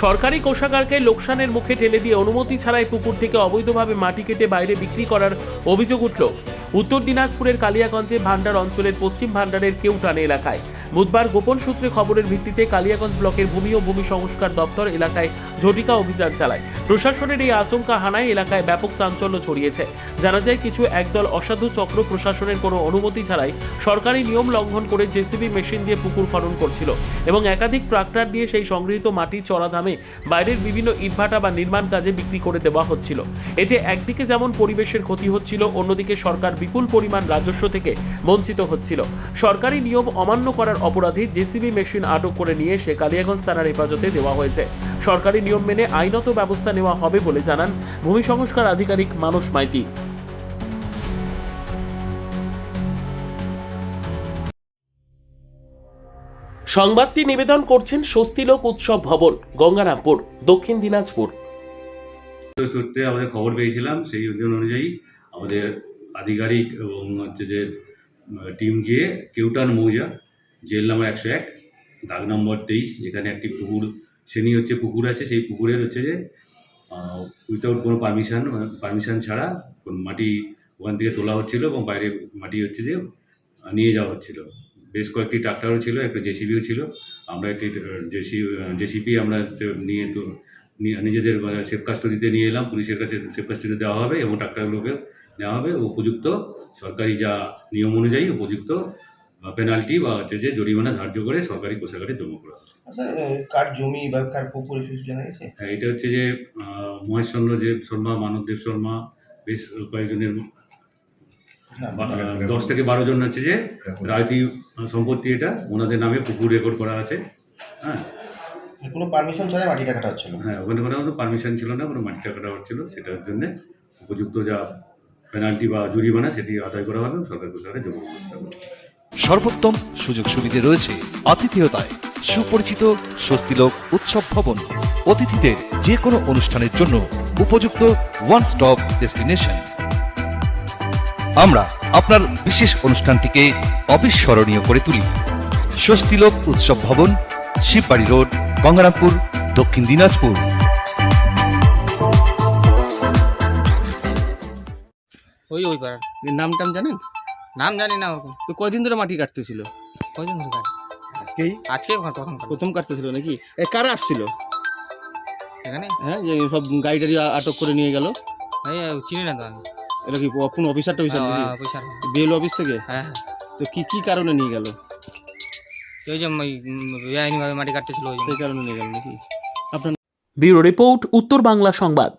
সরকারি কোষাগারকে লোকসানের মুখে ঠেলে দিয়ে অনুমতি ছাড়াই পুকুর থেকে অবৈধভাবে মাটি কেটে বাইরে বিক্রি করার অভিযোগ উঠল উত্তর দিনাজপুরের কালিয়াগঞ্জে ভান্ডার অঞ্চলের পশ্চিম ভান্ডারের কেউটান এলাকায়। বুধবার গোপন সূত্রে খবরের ভিত্তিতে কালিয়াগঞ্জ ব্লকের ভূমি ও ভূমি সংস্কার দপ্তর এলাকায় ঝটিকা অভিযান চালায়। প্রশাসনের এই আচমকা হানায় এলাকায় ব্যাপক চাঞ্চল্য ছড়িয়েছে। জানা যায় কিছু একদল অসাধু চক্র প্রশাসনের কোনো অনুমতি ছাড়াই সরকারি নিয়ম লঙ্ঘন করে জেসিবি মেশিন দিয়ে পুকুর খনন করছিল এবং একাধিক ট্রাক্টর দিয়ে সেই সংগৃহীত মাটি চড়া দামে বাইরের বিভিন্ন ইটভাটা বা নির্মাণ কাজে বিক্রি করে দেওয়া হচ্ছিল। এতে একদিকে যেমন পরিবেশের ক্ষতি হচ্ছিল, অন্যদিকে সরকার বিপুল পরিমাণ রাজস্ব থেকে বঞ্চিত হচ্ছিল। সরকারি নিয়ম অমান্য করার অপরাধী জেসিবি মেশিন আটক করে নিয়ে সে কালিয়াগঞ্জ থানার হেফাজতে দেওয়া হয়েছে। সরকারি নিয়ম মেনে আইনত ব্যবস্থা নেওয়া হবে বলে জানান ভূমি সংস্কার আধিকারিক মানস মাইতি। সংবাদটি নিবেদন করছেন স্বস্তিলোক উৎসব ভবন, গঙ্গারামপুর, দক্ষিণ দিনাজপুর। সূত্রে আমাদের খবর পেয়েছিলাম, সেই অনুযায়ী আমাদের আধিকারিক এবং হচ্ছে যে টিম গিয়ে কেউটান মৌজা, জেল নাম্বার 101, দাগ নম্বর 23, এখানে একটি পুকুর শ্রেণী হচ্ছে পুকুর আছে। সেই পুকুরের হচ্ছে যে উইথাউট কোনো পারমিশন ছাড়া মাটি ওখান থেকে তোলা হচ্ছিল এবং বাইরে মাটি হচ্ছে যে নিয়ে যাওয়া হচ্ছিল। বেশ কয়েকটি ট্রাক্টরও ছিল, একটা জেসিবিও ছিল। আমরা একটি জেসিবি আমরা নিয়ে তো নিজেদের সেফ কাস্টডিতে নিয়ে এলাম, পুলিশের কাছে সেফ কাস্টডিতে দেওয়া হবে এবং ট্রাক্টরগুলোকে নেওয়া হবে। উপযুক্ত সরকারি যা নিয়ম অনুযায়ী উপযুক্ত পেনাল্টি বা হচ্ছে যে জরিমানা ধার্য করে সরকারি কোষাগারে জমা করা হবে। কার জমি বা কার পুকুর জানা গেছে? হ্যাঁ, এটা হচ্ছে যে মহেশচন্দ্র শর্মা, মানবদেব শর্মা, বেশ কয়েকজনের 10 থেকে 12 জন হচ্ছে যে রায়তি সম্পত্তি, এটা ওনাদের নামে পুকুর রেকর্ড করা আছে। হ্যাঁ, কোনো পারমিশন ছাড়াই মাটিটা কাটা হচ্ছিল? হ্যাঁ, ওখানে কোনো পারমিশন ছিল না, কোনো মাটিটা কাটা হচ্ছিল। সেটার জন্য উপযুক্ত যা পেনাল্টি বা জরিমানা সেটি আদায় করা হবে, সরকারি কোষাগারে জমা ব্যবস্থা করবে। সর্বোত্তম সুযোগ সুবিধে রয়েছে আতিথেয়তায়। সুপরিচিত স্বস্তিলোক উৎসব ভবন, অতিথিদের যে কোনো অনুষ্ঠানের জন্য উপযুক্ত ওয়ান স্টপ ডেস্টিনেশন। আমরা আপনার বিশেষ অনুষ্ঠানটিকে অবিস্মরণীয় করে তুলি। স্বস্তিলোক উৎসব ভবন, শিববাড়ি রোড, গঙ্গারামপুর, দক্ষিণ দিনাজপুর। ওই পাড়ার নাম টাম জানেন? নাম জানি না ওরকম। তো কয়দিন ধরে মাটি কাটতেছিল? কয়দিন ধরে কাটে? আজকে প্রথম কাটতেছিল নাকি? কারা আসছিল এখানে? হ্যাঁ, যে সব গাড়ি টাড়ি আটক করে নিয়ে গেল? এই চিনি না তো আমি। এটা কি কোনো অফিসার টফিসার নাকি? বিএল অফিস থেকে? হ্যাঁ। তো কি কারণে নিয়ে গেল? ওই যে বেআইনিভাবে মাটি কাটতেছিল, ওই সেই কারণে নিয়ে গেল নাকি? আপনার ব্যুরো রিপোর্ট, উত্তর বাংলা সংবাদ।